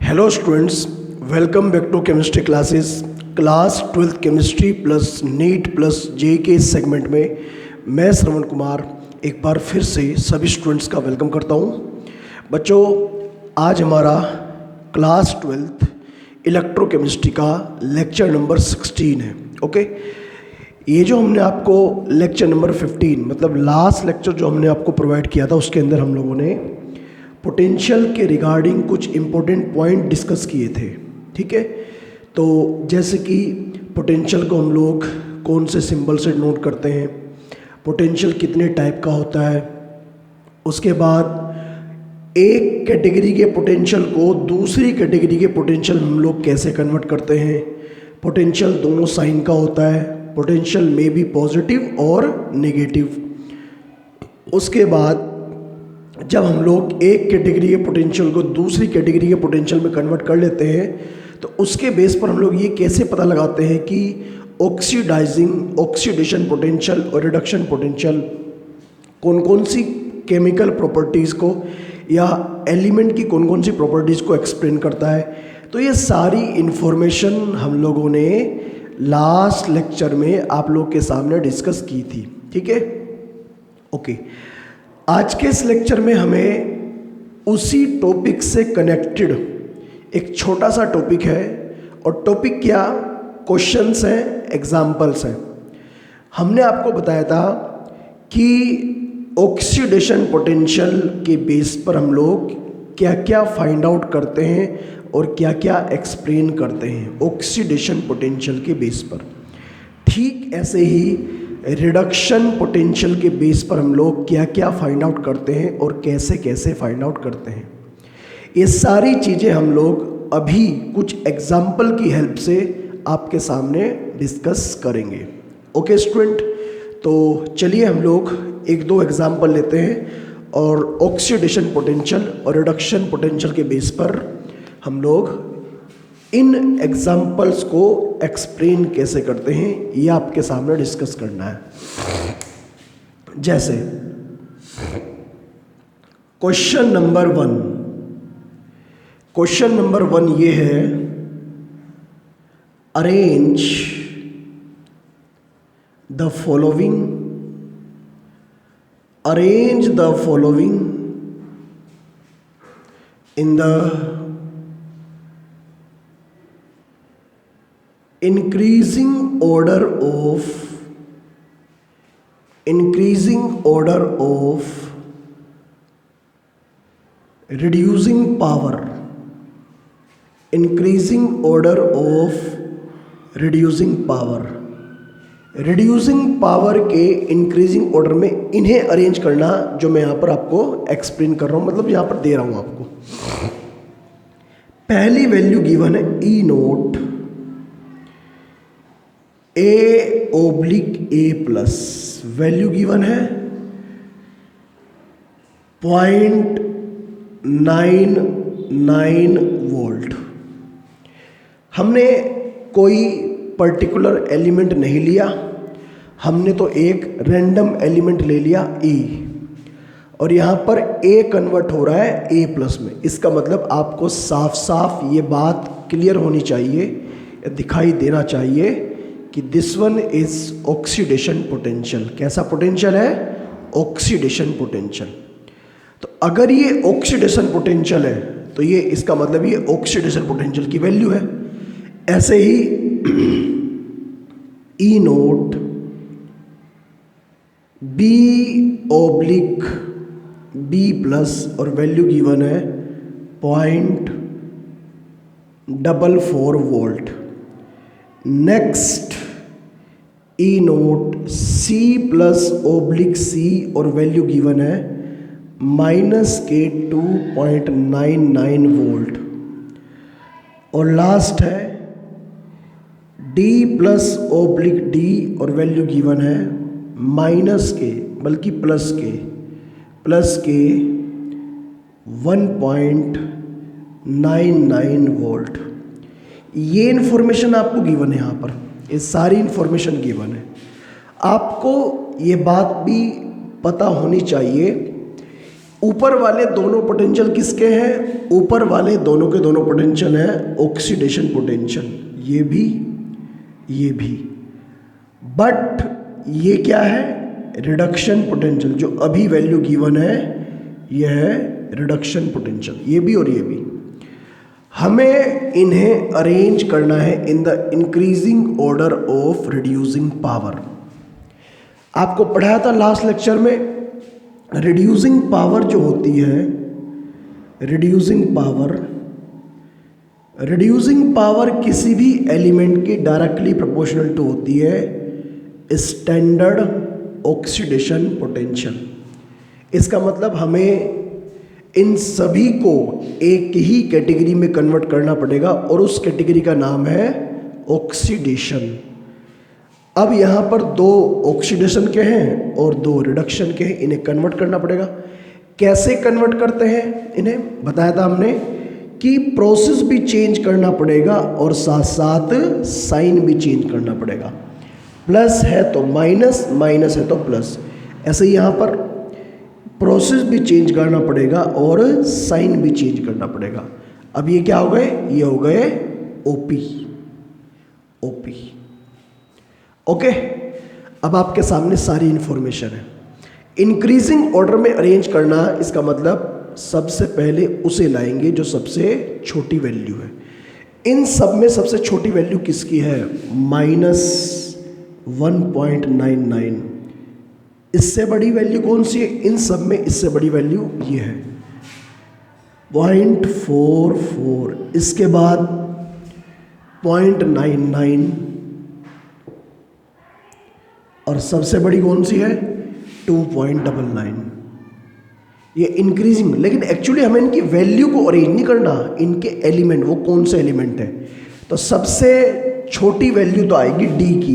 Hello students, welcome back to chemistry classes. Class 12th chemistry plus NEET plus JEE के segment में मैं श्रवण कुमार एक बार फिर से सभी स्टूडेंट्स का वेलकम करता हूं। बच्चों, आज हमारा क्लास 12th इलेक्ट्रोकेमिस्ट्री का लेक्चर नंबर 16 है। ओके, ये जो हमने आपको लेक्चर नंबर 15 मतलब लास्ट लेक्चर जो हमने आपको प्रोवाइड किया था, उसके अंदर हम लोगों ने पोटेंशियल के रिगार्डिंग कुछ इम्पोर्टेंट पॉइंट डिस्कस किए थे। ठीक है, तो जैसे कि पोटेंशियल को हम लोग कौन से सिंबल से नोट करते हैं, पोटेंशियल कितने टाइप का होता है, उसके बाद एक कैटेगरी के पोटेंशियल को दूसरी कैटेगरी के पोटेंशियल हम लोग कैसे कन्वर्ट करते हैं, पोटेंशियल दोनों साइन का होता है, पोटेंशियल में भी पॉजिटिव और नेगेटिव। उसके बाद जब हम लोग एक कैटेगरी के पोटेंशियल को दूसरी कैटेगरी के पोटेंशियल में कन्वर्ट कर लेते हैं, तो उसके बेस पर हम लोग ये कैसे पता लगाते हैं कि ऑक्सीडेशन पोटेंशियल और रिडक्शन पोटेंशियल कौन कौन सी केमिकल प्रॉपर्टीज़ को या एलिमेंट की कौन कौन सी प्रॉपर्टीज़ को एक्सप्लेन करता है। तो ये सारी इन्फॉर्मेशन हम लोगों ने लास्ट लेक्चर में आप लोग के सामने डिस्कस की थी। ठीक है, ओके। आज के इस लेक्चर में हमें उसी टॉपिक से कनेक्टेड एक छोटा सा टॉपिक है, और टॉपिक क्या, क्वेश्चंस हैं, एग्जाम्पल्स हैं। हमने आपको बताया था कि ऑक्सीडेशन पोटेंशियल के बेस पर हम लोग क्या क्या फाइंड आउट करते हैं और क्या क्या एक्सप्लेन करते हैं ऑक्सीडेशन पोटेंशियल के बेस पर। ठीक ऐसे ही रिडक्शन पोटेंशियल के बेस पर हम लोग क्या क्या फाइंड आउट करते हैं और कैसे कैसे फाइंड आउट करते हैं। ये सारी चीज़ें हम लोग अभी कुछ एग्जाम्पल की हेल्प से आपके सामने डिस्कस करेंगे। ओके स्टूडेंट, तो चलिए हम लोग एक दो एग्जाम्पल लेते हैं और ऑक्सीडेशन पोटेंशियल और रिडक्शन पोटेंशियल के बेस पर हम लोग इन एग्जाम्पल्स को एक्सप्लेन कैसे करते हैं, ये आपके सामने डिस्कस करना है। जैसे क्वेश्चन नंबर 1 ये है, arrange the following in the increasing order of reducing power, reducing power के इंक्रीजिंग ऑर्डर में इन्हें अरेंज करना, जो मैं यहाँ पर आपको एक्सप्लेन कर रहा हूँ, मतलब यहाँ पर दे रहा हूँ आपको। पहली वैल्यू गिवन है ई नोट A/A+, वैल्यू गिवन है 0.99 वोल्ट। हमने कोई पर्टिकुलर एलिमेंट नहीं लिया, हमने तो एक रैंडम एलिमेंट ले लिया E, और यहाँ पर A कन्वर्ट हो रहा है A+ में। इसका मतलब आपको साफ साफ ये बात क्लियर होनी चाहिए, दिखाई देना चाहिए कि this one is oxidation potential. कैसा पोटेंशियल है? Oxidation potential. तो अगर ये ऑक्सीडेशन पोटेंशियल है तो ये इसका मतलब ये ऑक्सीडेशन पोटेंशियल की वैल्यू है। ऐसे ही ई नोट B/B+ और वैल्यू गिवन है 0.44 वोल्ट। नेक्स्ट ई नोट C+/C और वैल्यू गिवन है -2.99 वोल्ट। और लास्ट है D+/D और वैल्यू गिवन है -1.99 वोल्ट। ये इन्फॉर्मेशन आपको गिवन है, यहाँ पर ये सारी इन्फॉर्मेशन गिवन है। आपको ये बात भी पता होनी चाहिए ऊपर वाले दोनों पोटेंशियल किसके हैं? ऊपर वाले दोनों के दोनों पोटेंशियल हैं ऑक्सीडेशन पोटेंशियल, ये भी। बट ये क्या है? Reduction potential. जो अभी वैल्यू गिवन है यह है रिडक्शन पोटेंशियल, ये भी और ये भी। हमें इन्हें अरेंज करना है in the increasing order of reducing power. आपको पढ़ाया था लास्ट लेक्चर में, रिड्यूसिंग पावर जो होती है, रिड्यूसिंग पावर किसी भी एलिमेंट की डायरेक्टली प्रोपोर्शनल टू होती है स्टैंडर्ड ऑक्सीडेशन पोटेंशियल। इसका मतलब हमें इन सभी को एक ही कैटेगरी में कन्वर्ट करना पड़ेगा और उस कैटेगरी का नाम है ऑक्सीडेशन। अब यहाँ पर दो ऑक्सीडेशन के हैं और दो रिडक्शन के हैं, इन्हें कन्वर्ट करना पड़ेगा। कैसे कन्वर्ट करते हैं इन्हें बताया था हमने कि प्रोसेस भी चेंज करना पड़ेगा और साथ साथ साइन भी चेंज करना पड़ेगा। प्लस है तो माइनस, माइनस है तो प्लस। ऐसे ही यहाँ पर प्रोसेस भी चेंज करना पड़ेगा और साइन भी चेंज करना पड़ेगा। अब ये क्या हो गए? ये हो गए ओपी। ओके, अब आपके सामने सारी इंफॉर्मेशन है। इंक्रीजिंग ऑर्डर में अरेंज करना, इसका मतलब सबसे पहले उसे लाएंगे जो सबसे छोटी वैल्यू है। इन सब में सबसे छोटी वैल्यू किसकी है? -1.99। इससे बड़ी वैल्यू कौन सी है? इन सब में इससे बड़ी वैल्यू ये है 0.44। इसके बाद 0.99 और सबसे बड़ी कौन सी है? 2.99। ये इंक्रीजिंग, लेकिन एक्चुअली हमें इनकी वैल्यू को अरेंज नहीं करना, इनके एलिमेंट, वो कौन से एलिमेंट है। तो सबसे छोटी वैल्यू तो आएगी डी की।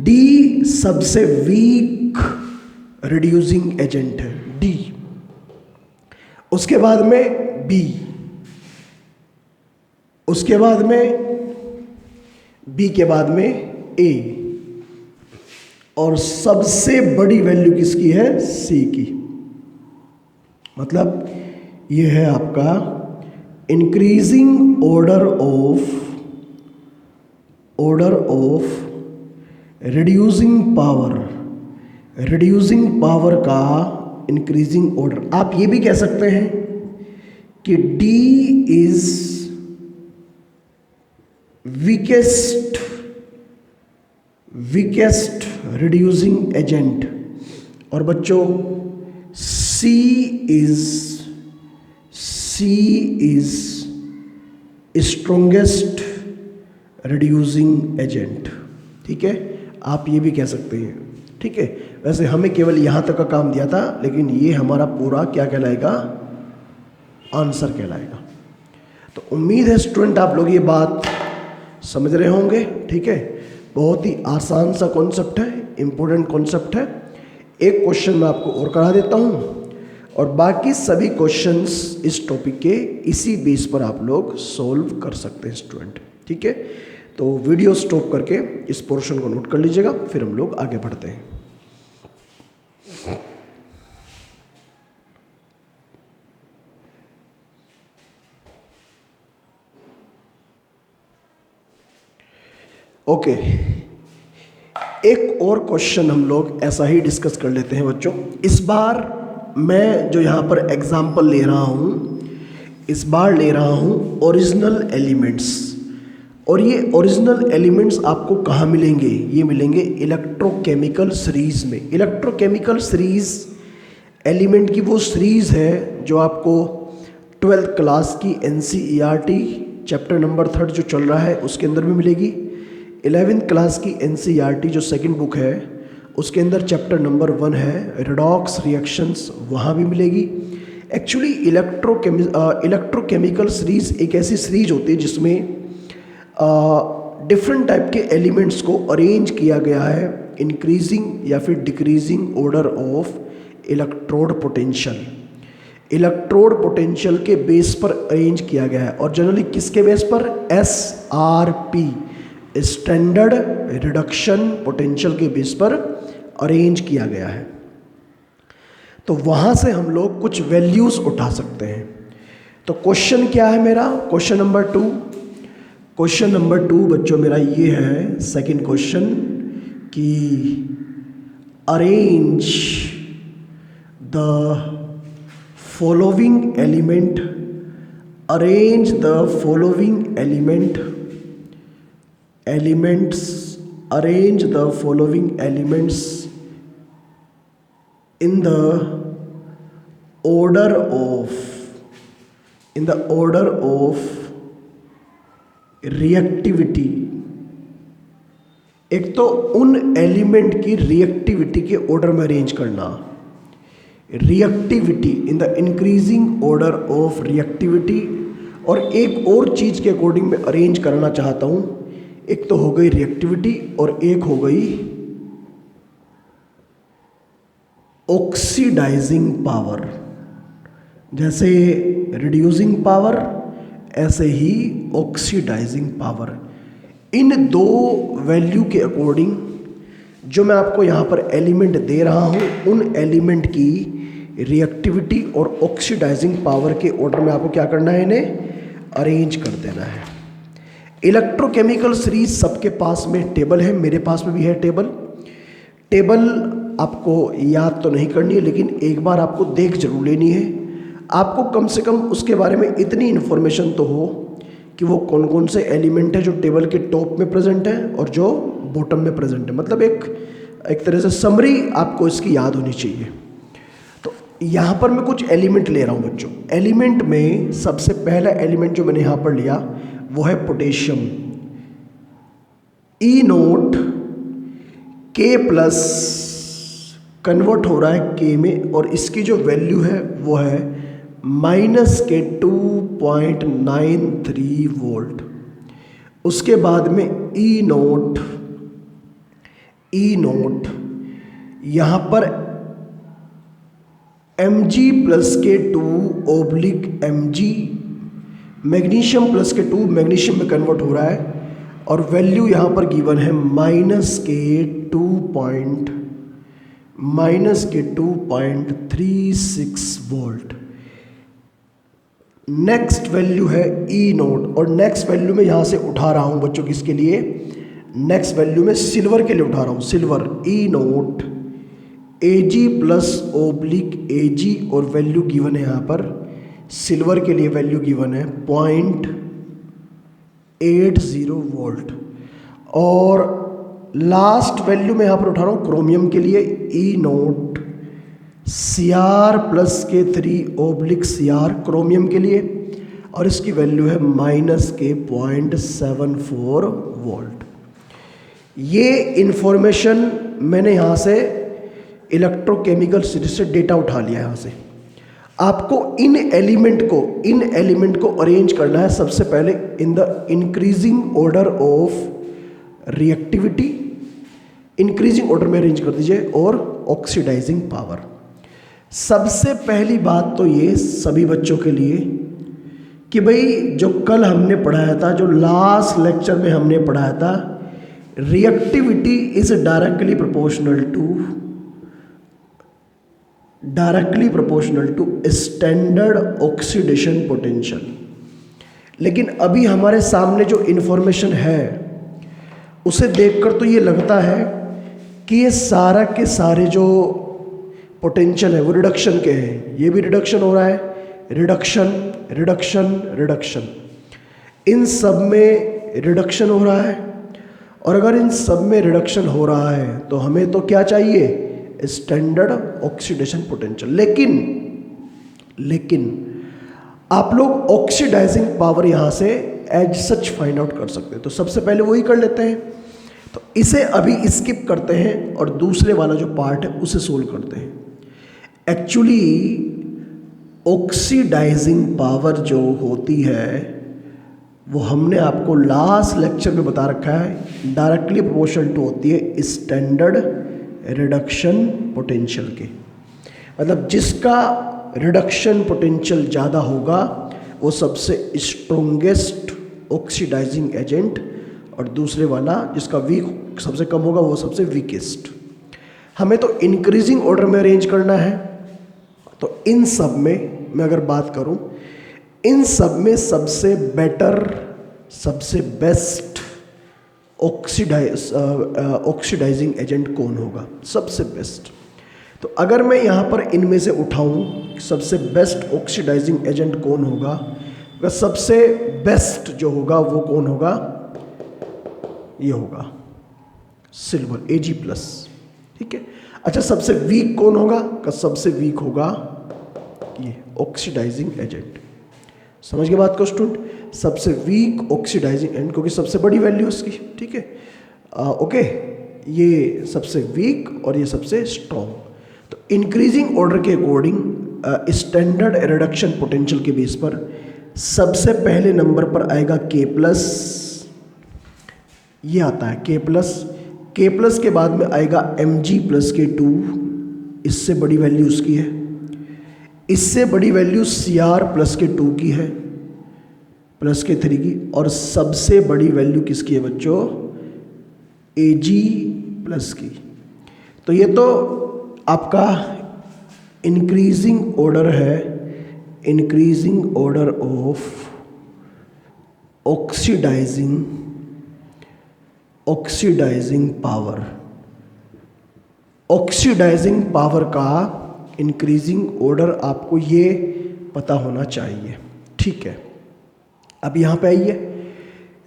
डी सबसे वीक रिड्यूसिंग एजेंट है, डी। उसके बाद में बी, उसके बाद में बी के बाद में ए, और सबसे बड़ी वैल्यू किसकी है? सी की। मतलब ये है आपका increasing order of reducing power का इंक्रीजिंग ऑर्डर। आप ये भी कह सकते हैं कि D is weakest reducing agent, और बच्चों C is strongest reducing agent. ठीक है, आप ये भी कह सकते हैं। ठीक है, वैसे हमें केवल यहाँ तक का काम दिया था, लेकिन ये हमारा पूरा क्या कहलाएगा? आंसर कहलाएगा। तो उम्मीद है स्टूडेंट आप लोग ये बात समझ रहे होंगे। ठीक है, बहुत ही आसान सा कॉन्सेप्ट है, इम्पोर्टेंट कॉन्सेप्ट है। एक क्वेश्चन मैं आपको और करा देता हूँ और बाकी सभी क्वेश्चंस इस टॉपिक के इसी बेस पर आप लोग सॉल्व कर सकते हैं स्टूडेंट। ठीक है, तो वीडियो स्टॉप करके इस पोर्शन को नोट कर लीजिएगा, फिर हम लोग आगे बढ़ते हैं। ओके, एक और क्वेश्चन हम लोग ऐसा ही डिस्कस कर लेते हैं बच्चों। इस बार मैं जो यहाँ पर एग्जाम्पल ले रहा हूँ, इस बार ले रहा हूँ ओरिजिनल एलिमेंट्स। और ये ओरिजिनल एलिमेंट्स आपको कहाँ मिलेंगे? ये मिलेंगे इलेक्ट्रोकेमिकल सीरीज़ में। इलेक्ट्रोकेमिकल सीरीज़ एलिमेंट की वो सीरीज़ है जो आपको 12th क्लास की NCERT चैप्टर नंबर 3 जो चल रहा है उसके अंदर भी मिलेगी। 11th क्लास की NCERT जो सेकंड बुक है उसके अंदर चैप्टर नंबर 1 है रेडॉक्स रिएक्शंस, वहाँ भी मिलेगी। एक्चुअली इलेक्ट्रोकेमिकल सीरीज़ एक ऐसी सीरीज होती है जिसमें डिफरेंट टाइप के एलिमेंट्स को अरेंज किया गया है इंक्रीजिंग या फिर decreasing order of electrode potential. Electrode potential के बेस पर अरेंज किया गया है और जनरली किसके बेस पर? SRP स्टैंडर्ड रिडक्शन पोटेंशियल के बेस पर अरेंज किया गया है। तो वहाँ से हम लोग कुछ वैल्यूज़ उठा सकते हैं। तो क्वेश्चन क्या है मेरा, क्वेश्चन नंबर 2, क्वेश्चन नंबर 2 बच्चों मेरा ये है सेकंड क्वेश्चन कि arrange the following element, arrange the following elements, arrange the following elements in the order of reactivity. एक तो उन एलिमेंट की रिएक्टिविटी के ऑर्डर में अरेंज करना, reactivity in the increasing order of reactivity, और एक और चीज़ के अकॉर्डिंग मैं अरेंज करना चाहता हूँ। एक तो हो गई रिएक्टिविटी और एक हो गई ऑक्सीडाइजिंग पावर। जैसे रिड्यूसिंग पावर ऐसे ही ऑक्सीडाइजिंग पावर। इन दो वैल्यू के अकॉर्डिंग जो मैं आपको यहाँ पर एलिमेंट दे रहा हूँ, उन एलिमेंट की रिएक्टिविटी और ऑक्सीडाइजिंग पावर के ऑर्डर में आपको क्या करना है, इन्हें अरेंज कर देना है। इलेक्ट्रोकेमिकल सीरीज सबके पास में टेबल है, मेरे पास में भी है टेबल आपको याद तो नहीं करनी है, लेकिन एक बार आपको देख जरूर लेनी है। आपको कम से कम उसके बारे में इतनी इन्फॉर्मेशन तो हो कि वो कौन कौन से एलिमेंट है जो टेबल के टॉप में प्रेजेंट है और जो बॉटम में प्रेजेंट है। मतलब एक तरह से समरी आपको इसकी याद होनी चाहिए। तो यहाँ पर मैं कुछ एलिमेंट ले रहा हूँ बच्चों। एलिमेंट में सबसे पहला एलिमेंट जो मैंने यहाँ पर लिया वो है potassium. E0 K plus convert हो रहा है K में, और इसकी जो वैल्यू है वो है -के 2.93 वोल्ट। उसके बाद में E0 यहाँ पर Mg प्लस के 2/Mg, मैग्नीशियम प्लस के 2 मैग्नीशियम में कन्वर्ट हो रहा है, और वैल्यू यहाँ पर गिवन है -के 2.36 वोल्ट। नेक्स्ट वैल्यू है E0, और नेक्स्ट वैल्यू में यहाँ से उठा रहा हूँ बच्चों किसके लिए, नेक्स्ट वैल्यू में सिल्वर के लिए उठा रहा हूँ। Silver E0 Ag plus /Ag, और वैल्यू गिवन है यहाँ पर सिल्वर के लिए वैल्यू गिवन है 0.80 वोल्ट। और लास्ट वैल्यू में यहाँ पर उठा रहा हूँ क्रोमियम के लिए E0 Cr प्लस के 3/Cr क्रोमियम के लिए, और इसकी वैल्यू है के 0.74 वोल्ट। ये इन्फॉर्मेशन मैंने यहाँ से इलेक्ट्रोकेमिकल सीरीज से डेटा उठा लिया है। यहाँ से आपको इन एलिमेंट को अरेंज करना है सबसे पहले in the increasing order of reactivity, increasing order में अरेंज कर दीजिए, और ऑक्सीडाइजिंग पावर। सबसे पहली बात तो ये सभी बच्चों के लिए कि भाई जो कल हमने पढ़ाया था, जो लास्ट लेक्चर में हमने पढ़ाया था, reactivity is directly proportional to standard oxidation potential. लेकिन अभी हमारे सामने जो इन्फॉर्मेशन है उसे देखकर तो ये लगता है कि ये सारा के सारे जो पोटेंशियल है वो रिडक्शन के हैं। ये भी रिडक्शन हो रहा है, रिडक्शन, इन सब में रिडक्शन हो रहा है। और अगर इन सब में रिडक्शन हो रहा है तो हमें तो क्या चाहिए, स्टैंडर्ड ऑक्सीडेशन पोटेंशियल। लेकिन आप लोग ऑक्सीडाइजिंग पावर यहाँ से एज सच फाइंड आउट कर सकते हैं। तो सबसे पहले वही कर लेते हैं, तो इसे अभी स्किप करते हैं और दूसरे वाला जो पार्ट है उसे सोल्व करते हैं। एक्चुअली ऑक्सीडाइजिंग पावर जो होती है वो हमने आपको लास्ट लेक्चर में बता रखा है, डायरेक्टली प्रोपोर्शनल टू होती है स्टैंडर्ड रिडक्शन पोटेंशियल के। मतलब जिसका रिडक्शन पोटेंशियल ज़्यादा होगा वो सबसे स्ट्रोंगेस्ट ऑक्सीडाइजिंग एजेंट, और दूसरे वाला जिसका वीक सबसे कम होगा वो सबसे वीकेस्ट। हमें तो इंक्रीजिंग ऑर्डर में अरेंज करना है, तो इन सब में मैं अगर बात करूं, इन सब में सबसे बेटर, सबसे बेस्ट ऑक्सीडाइजिंग एजेंट कौन होगा, सबसे बेस्ट। तो अगर मैं यहाँ पर इनमें से उठाऊं सबसे बेस्ट ऑक्सीडाइजिंग एजेंट कौन होगा, तो सबसे बेस्ट जो होगा वो कौन होगा, ये होगा सिल्वर Ag+। ठीक है। अच्छा, सबसे वीक कौन होगा, का सबसे वीक होगा ये ऑक्सीडाइजिंग एजेंट। समझ गए बात को स्टूडेंट, सबसे वीक ऑक्सीडाइजिंग एजेंट, क्योंकि सबसे बड़ी वैल्यू उसकी। ठीक है, ओके, ये सबसे वीक और ये सबसे स्ट्रॉन्ग। तो इंक्रीजिंग ऑर्डर के अकॉर्डिंग स्टैंडर्ड रिडक्शन पोटेंशियल के बेस पर सबसे पहले नंबर पर आएगा K+, ये आता है K+, के बाद में आएगा Mg+K2, इससे बड़ी वैल्यू उसकी है। इससे बड़ी वैल्यू Cr+K2 की है, +K3 की, और सबसे बड़ी वैल्यू किसकी है बच्चों, Ag+ की। तो ये तो आपका इंक्रीजिंग ऑर्डर है, increasing order of oxidising power. Oxidising power का इंक्रीजिंग ऑर्डर आपको ये पता होना चाहिए। ठीक है, अब यहाँ पे आइए,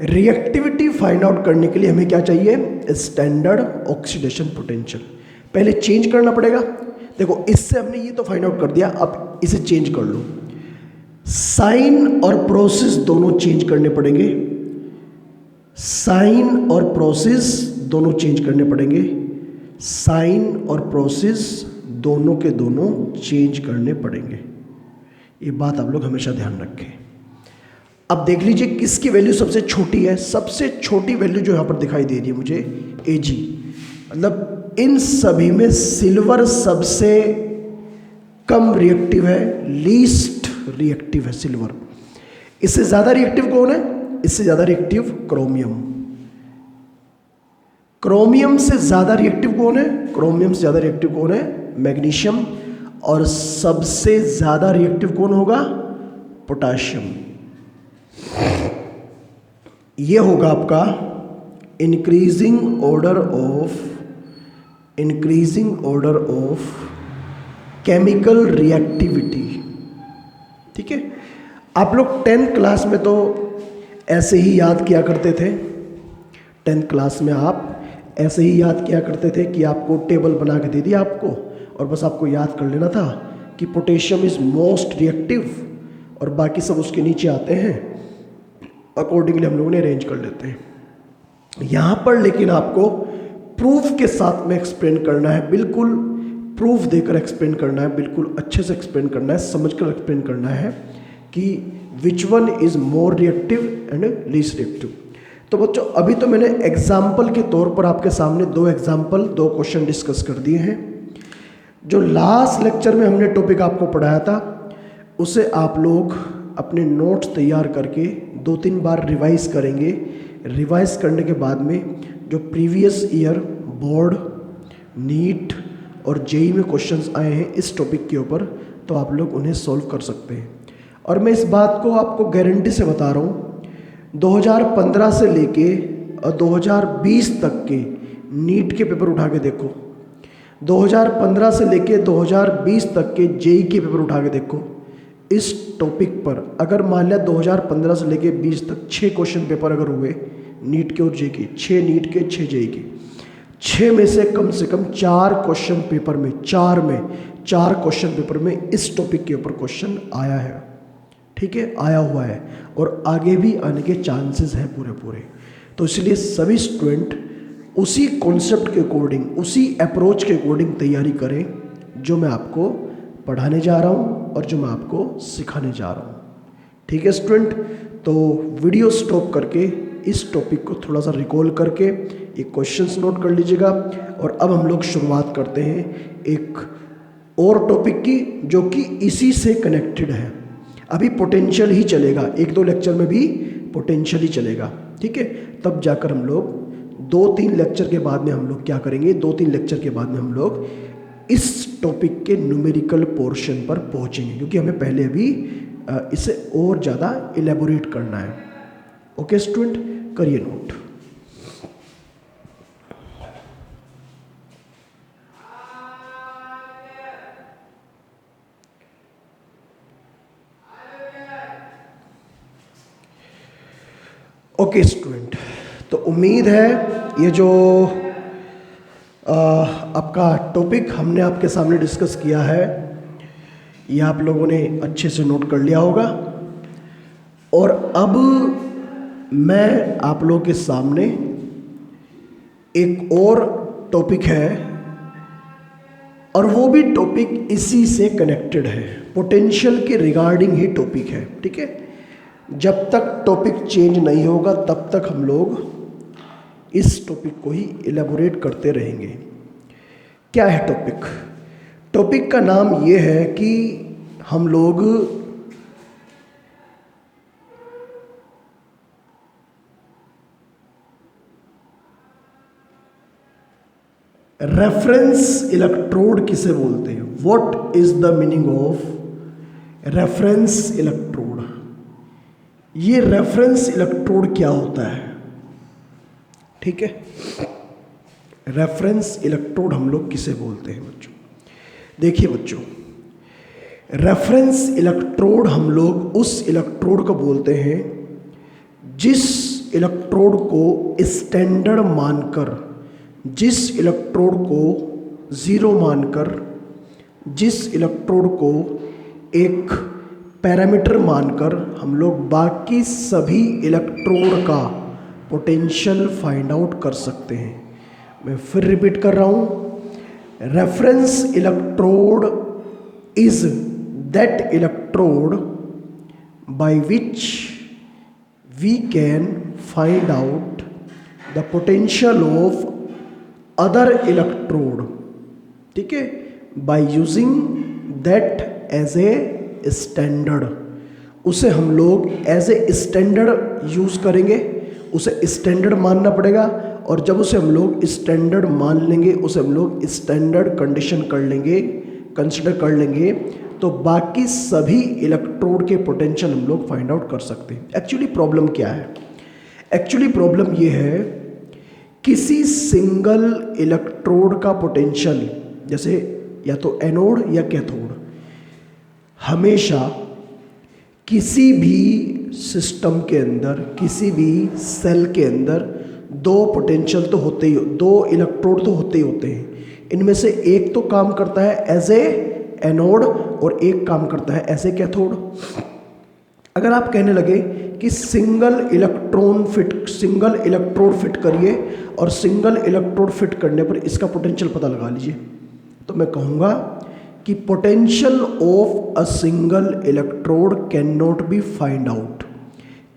रिएक्टिविटी फाइंड आउट करने के लिए हमें क्या चाहिए, स्टैंडर्ड ऑक्सीडेशन पोटेंशियल। पहले चेंज करना पड़ेगा। देखो, इससे हमने ये तो फाइंड आउट कर दिया, अब इसे चेंज कर लो। साइन और प्रोसेस दोनों चेंज करने पड़ेंगे, साइन और प्रोसेस दोनों चेंज करने पड़ेंगे, साइन और प्रोसेस दोनों के दोनों चेंज करने पड़ेंगे। ये बात आप लोग हमेशा ध्यान रखें। अब देख लीजिए किसकी वैल्यू सबसे छोटी है। सबसे छोटी वैल्यू जो यहाँ पर दिखाई दे रही है मुझे, Ag, मतलब इन सभी में सिल्वर सबसे कम रिएक्टिव है, लीस्ट रिएक्टिव है सिल्वर। इससे ज़्यादा रिएक्टिव कौन है, इससे ज़्यादा रिएक्टिव क्रोमियम। क्रोमियम से ज़्यादा रिएक्टिव कौन है, क्रोमियम से ज़्यादा रिएक्टिव कौन है, मैग्नीशियम। और सबसे ज़्यादा रिएक्टिव कौन होगा, पोटाशियम। ये होगा आपका increasing order of chemical reactivity. ठीक है, आप लोग 10th क्लास में तो ऐसे ही याद किया करते थे। 10th क्लास में आप ऐसे ही याद किया करते थे कि आपको टेबल बना के दे दिया आपको, और बस आपको याद कर लेना था कि पोटेशियम इज़ मोस्ट रिएक्टिव, और बाकी सब उसके नीचे आते हैं, अकॉर्डिंगली हम लोगों ने अरेंज कर लेते हैं। यहाँ पर लेकिन आपको प्रूफ के साथ में एक्सप्लेन करना है, बिल्कुल प्रूफ देकर एक्सप्लेन करना है, बिल्कुल अच्छे से एक्सप्लेन करना है, समझकर एक्सप्लेन करना है कि which one is more reactive and least reactive. तो बच्चों, अभी तो मैंने एग्जाम्पल के तौर पर आपके सामने दो क्वेश्चन डिस्कस कर दिए हैं। जो लास्ट लेक्चर में हमने टॉपिक आपको पढ़ाया था, उसे आप लोग अपने नोट्स तैयार करके 2-3 बार रिवाइज करेंगे। रिवाइज करने के बाद में जो प्रीवियस ईयर बोर्ड, नीट और जेई में क्वेश्चंस आए हैं इस टॉपिक के ऊपर, तो आप लोग उन्हें सॉल्व कर सकते हैं। और मैं इस बात को आपको गारंटी से बता रहा हूँ, 2015 से लेके 2020 तक के नीट के पेपर उठा के देखो, 2015 से लेके 2020 तक के जेई के पेपर उठा के देखो। इस टॉपिक पर अगर मान लिया 2015 से लेके 20 तक 6 क्वेश्चन पेपर अगर हुए नीट के और जेई के, 6 नीट के 6 जेई के, 6 में से कम 4 क्वेश्चन पेपर में, 4 क्वेश्चन पेपर में इस टॉपिक के ऊपर क्वेश्चन आया है। ठीक है, आया हुआ है, और आगे भी आने के चांसेस हैं पूरे। तो इसलिए सभी स्टूडेंट उसी कॉन्सेप्ट के अकॉर्डिंग, उसी अप्रोच के अकॉर्डिंग तैयारी करें जो मैं आपको पढ़ाने जा रहा हूँ और जो मैं आपको सिखाने जा रहा हूँ। ठीक है स्टूडेंट, तो वीडियो स्टॉप करके इस टॉपिक को थोड़ा सा रिकॉल करके ये क्वेश्चंस नोट कर लीजिएगा। और अब हम लोग शुरुआत करते हैं एक और टॉपिक की जो कि इसी से कनेक्टेड है। अभी पोटेंशियल ही चलेगा, 1-2 लेक्चर में भी पोटेंशियल ही चलेगा। ठीक है, तब जाकर हम लोग 2-3 लेक्चर के बाद में हम लोग क्या करेंगे, 2-3 लेक्चर के बाद में हम लोग इस टॉपिक के न्यूमेरिकल पोर्शन पर पहुंचेंगे, क्योंकि हमें पहले अभी इसे और ज़्यादा इलेबोरेट करना है। ओके स्टूडेंट, करिए नोट। ओके स्टूडेंट, तो उम्मीद है ये जो आपका टॉपिक हमने आपके सामने डिस्कस किया है ये आप लोगों ने अच्छे से नोट कर लिया होगा। और अब मैं आप लोगों के सामने एक और टॉपिक है, और वो भी टॉपिक इसी से कनेक्टेड है, पोटेंशियल के रिगार्डिंग ही टॉपिक है। ठीक है, जब तक टॉपिक चेंज नहीं होगा तब तक हम लोग इस टॉपिक को ही इलेबोरेट करते रहेंगे। क्या है टॉपिक? टॉपिक का नाम ये है कि हम लोग रेफरेंस इलेक्ट्रोड किसे बोलते हैं। What is the meaning of reference electrode? ये रेफरेंस इलेक्ट्रोड क्या होता है? ठीक है, रेफरेंस इलेक्ट्रोड हम लोग किसे बोलते हैं बच्चों? देखिए बच्चों, रेफरेंस इलेक्ट्रोड हम लोग उस इलेक्ट्रोड को बोलते हैं जिस इलेक्ट्रोड को स्टैंडर्ड मानकर, जिस इलेक्ट्रोड को ज़ीरो मानकर, जिस इलेक्ट्रोड को एक पैरामीटर मानकर हम लोग बाकी सभी इलेक्ट्रोड का पोटेंशियल फाइंड आउट कर सकते हैं। मैं फिर रिपीट कर रहा हूँ, reference electrode is that electrode by which we can find out the potential of other electrode. ठीक है, by using that as a standard. उसे हम लोग एज ए स्टैंडर्ड यूज़ करेंगे, उसे स्टैंडर्ड मानना पड़ेगा, और जब उसे हम लोग स्टैंडर्ड मान लेंगे, उसे हम लोग स्टैंडर्ड कंडीशन कर लेंगे, कंसिडर कर लेंगे, तो बाकी सभी इलेक्ट्रोड के पोटेंशियल हम लोग फाइंड आउट कर सकते हैं। एक्चुअली प्रॉब्लम क्या है? एक्चुअली प्रॉब्लम ये है, किसी सिंगल इलेक्ट्रोड का पोटेंशियल, जैसे या तो एनोड या कैथोड, हमेशा किसी भी सिस्टम के अंदर, किसी भी सेल के अंदर दो पोटेंशियल तो होते ही, दो इलेक्ट्रोड तो होते ही होते हैं। इनमें से एक तो काम करता है एज ए एनोड और एक काम करता है एज ए कैथोड। अगर आप कहने लगे कि सिंगल इलेक्ट्रोड फिट करिए और सिंगल इलेक्ट्रोड फिट करने पर इसका पोटेंशियल पता लगा लीजिए, तो मैं कहूँगा कि potential of a single electrode can not be find out.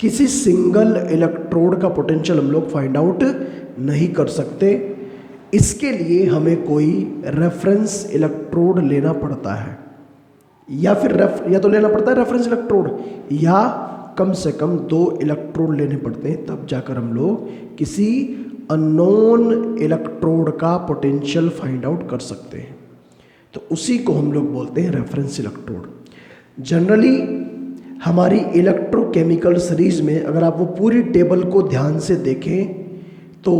किसी सिंगल इलेक्ट्रोड का पोटेंशियल हम लोग फाइंड आउट नहीं कर सकते। इसके लिए हमें कोई रेफरेंस इलेक्ट्रोड लेना पड़ता है, या फिर या तो लेना पड़ता है रेफरेंस इलेक्ट्रोड, या कम से कम दो इलेक्ट्रोड लेने पड़ते हैं, तब जाकर हम लोग किसी अननोन इलेक्ट्रोड का पोटेंशियल फाइंड आउट कर सकते हैं। तो उसी को हम लोग बोलते हैं रेफरेंस इलेक्ट्रोड। जनरली हमारी इलेक्ट्रोकेमिकल सीरीज में अगर आप वो पूरी टेबल को ध्यान से देखें तो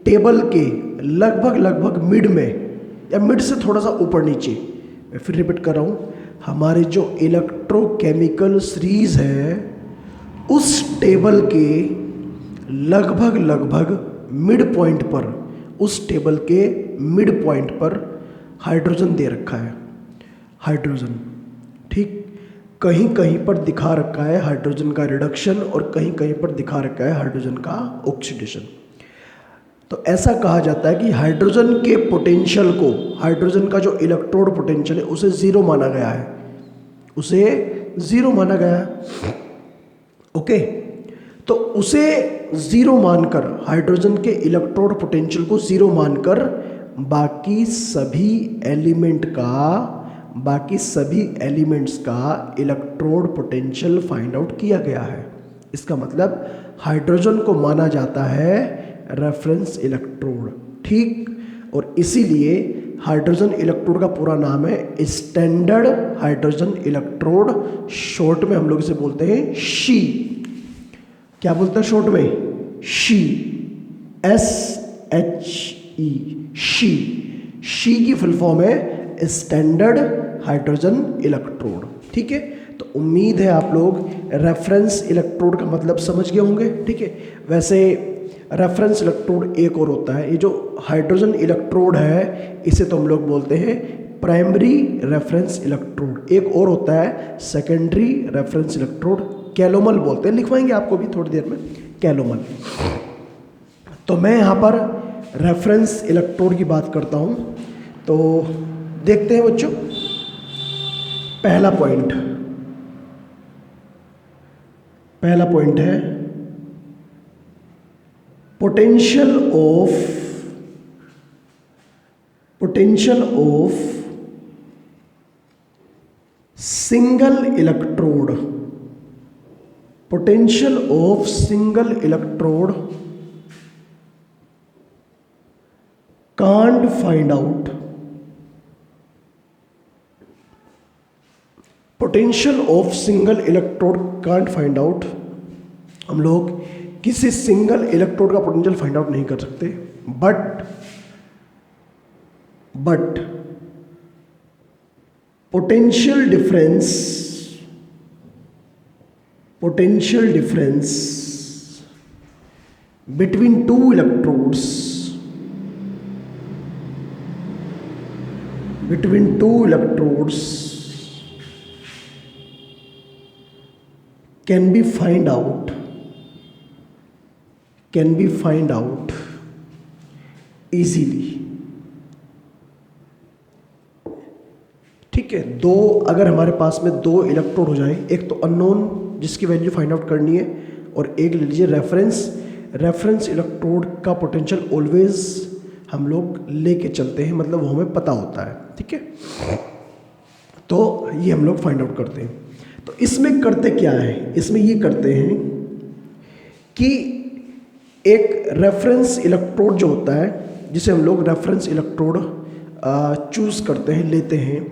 टेबल के लगभग मिड में या मिड से थोड़ा सा ऊपर नीचे, मैं फिर रिपीट कर रहा हूँ, हमारे जो इलेक्ट्रोकेमिकल सीरीज है उस टेबल के लगभग मिड पॉइंट पर, उस टेबल के मिड पॉइंट पर हाइड्रोजन दे रखा है। हाइड्रोजन, ठीक, कहीं कहीं पर दिखा रखा है हाइड्रोजन का रिडक्शन और कहीं कहीं पर दिखा रखा है हाइड्रोजन का ऑक्सीडेशन। तो ऐसा कहा जाता है कि हाइड्रोजन के पोटेंशियल को, हाइड्रोजन का जो इलेक्ट्रोड पोटेंशियल है उसे ज़ीरो माना गया है, उसे ज़ीरो माना गया है। ओके, तो उसे ज़ीरो मानकर, हाइड्रोजन के इलेक्ट्रोड पोटेंशियल को ज़ीरो मानकर बाकी सभी एलिमेंट्स का इलेक्ट्रोड पोटेंशियल फाइंड आउट किया गया है। इसका मतलब हाइड्रोजन को माना जाता है रेफरेंस इलेक्ट्रोड, ठीक। और इसीलिए हाइड्रोजन इलेक्ट्रोड का पूरा नाम है स्टैंडर्ड हाइड्रोजन इलेक्ट्रोड, शॉर्ट में हम लोग इसे बोलते हैं शी। क्या बोलते हैं शॉर्ट में? She, SHE, she. शी की फुल फॉर्म है स्टैंडर्ड हाइड्रोजन इलेक्ट्रोड। ठीक है, तो उम्मीद है आप लोग रेफरेंस इलेक्ट्रोड का मतलब समझ गए होंगे। ठीक है, वैसे रेफरेंस इलेक्ट्रोड एक और होता है, ये जो हाइड्रोजन इलेक्ट्रोड है इसे तो हम लोग बोलते हैं प्राइमरी रेफरेंस इलेक्ट्रोड। एक और होता है सेकेंडरी रेफरेंस इलेक्ट्रोड, कैलोमल बोलते हैं, लिखवाएंगे आपको भी थोड़ी देर में, कैलोमल। तो मैं यहाँ पर रेफरेंस इलेक्ट्रोड की बात करता हूँ। तो देखते हैं बच्चों, पहला पॉइंट है potential of single electrode. Potential of single electrode can't find out. Potential of single electrode can't find out. हम लोग किसी सिंगल इलेक्ट्रोड का पोटेंशियल फाइंड आउट नहीं कर सकते, but potential difference between two electrodes can be find out easily। ठीक है, दो अगर हमारे पास में दो इलेक्ट्रोड हो जाए, एक तो अननोन जिसकी वैल्यू फाइंड आउट करनी है, और एक ले लीजिए रेफरेंस इलेक्ट्रोड का पोटेंशियल ऑलवेज हम लोग लेके चलते हैं, मतलब वो हमें पता होता है। ठीक है, तो ये हम लोग फाइंड आउट करते हैं। तो इसमें करते क्या है, इसमें ये करते हैं कि एक रेफरेंस इलेक्ट्रोड जो होता है, जिसे हम लोग रेफरेंस इलेक्ट्रोड चूज करते हैं, लेते हैं,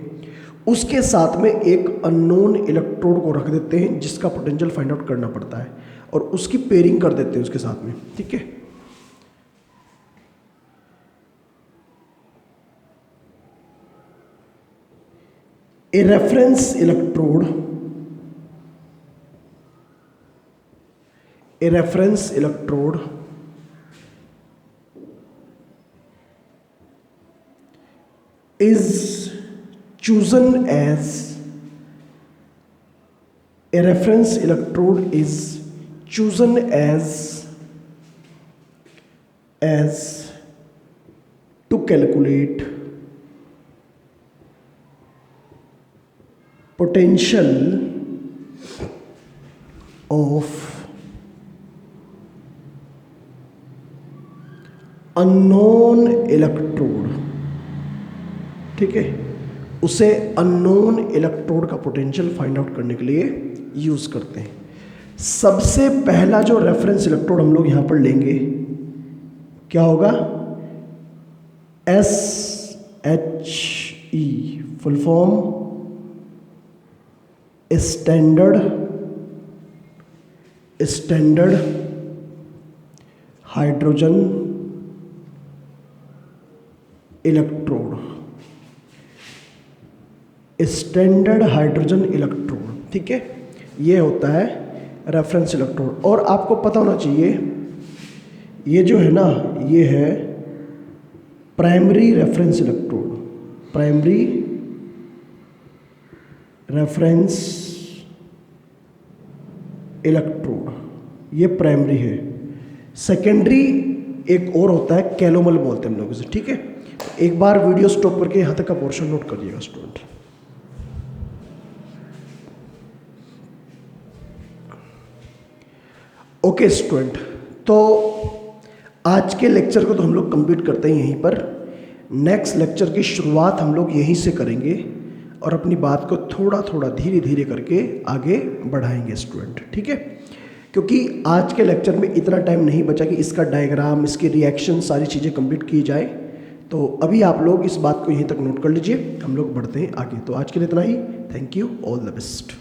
उसके साथ में एक अननोन इलेक्ट्रोड को रख देते हैं जिसका पोटेंशियल फाइंड आउट करना पड़ता है, और उसकी पेयरिंग कर देते हैं उसके साथ में। ठीक है, a reference electrode is chosen as a reference electrode is chosen as to calculate potential of unknown electrode. ठीक है, उसे अननोन इलेक्ट्रोड का पोटेंशियल फाइंड आउट करने के लिए यूज करते हैं। सबसे पहला जो रेफरेंस इलेक्ट्रोड हम लोग यहां पर लेंगे क्या होगा? SHE, full form standard hydrogen electrode. Standard hydrogen electrode, ठीक है, ये होता है रेफरेंस इलेक्ट्रोड। और आपको पता होना चाहिए ये जो है ना, ये है primary reference electrode. Primary reference electrode ये प्राइमरी है। सेकेंडरी एक और होता है, कैलोमल बोलते हैं हम लोग इसे। ठीक है, एक बार वीडियो स्टॉप करके यहाँ तक का पोर्शन नोट करिएगा स्टूडेंट। ओके स्टूडेंट, तो आज के लेक्चर को तो हम लोग कंप्लीट करते हैं यहीं पर। नेक्स्ट लेक्चर की शुरुआत हम लोग यहीं से करेंगे और अपनी बात को थोड़ा थोड़ा धीरे धीरे करके आगे बढ़ाएंगे स्टूडेंट। ठीक है, क्योंकि आज के लेक्चर में इतना टाइम नहीं बचा कि इसका डायग्राम, इसकी रिएक्शन, सारी चीज़ें कंप्लीट की जाए। तो अभी आप लोग इस बात को यहीं तक नोट कर लीजिए, हम लोग बढ़ते हैं आगे। तो आज के लिए इतना ही। Thank you, all the best.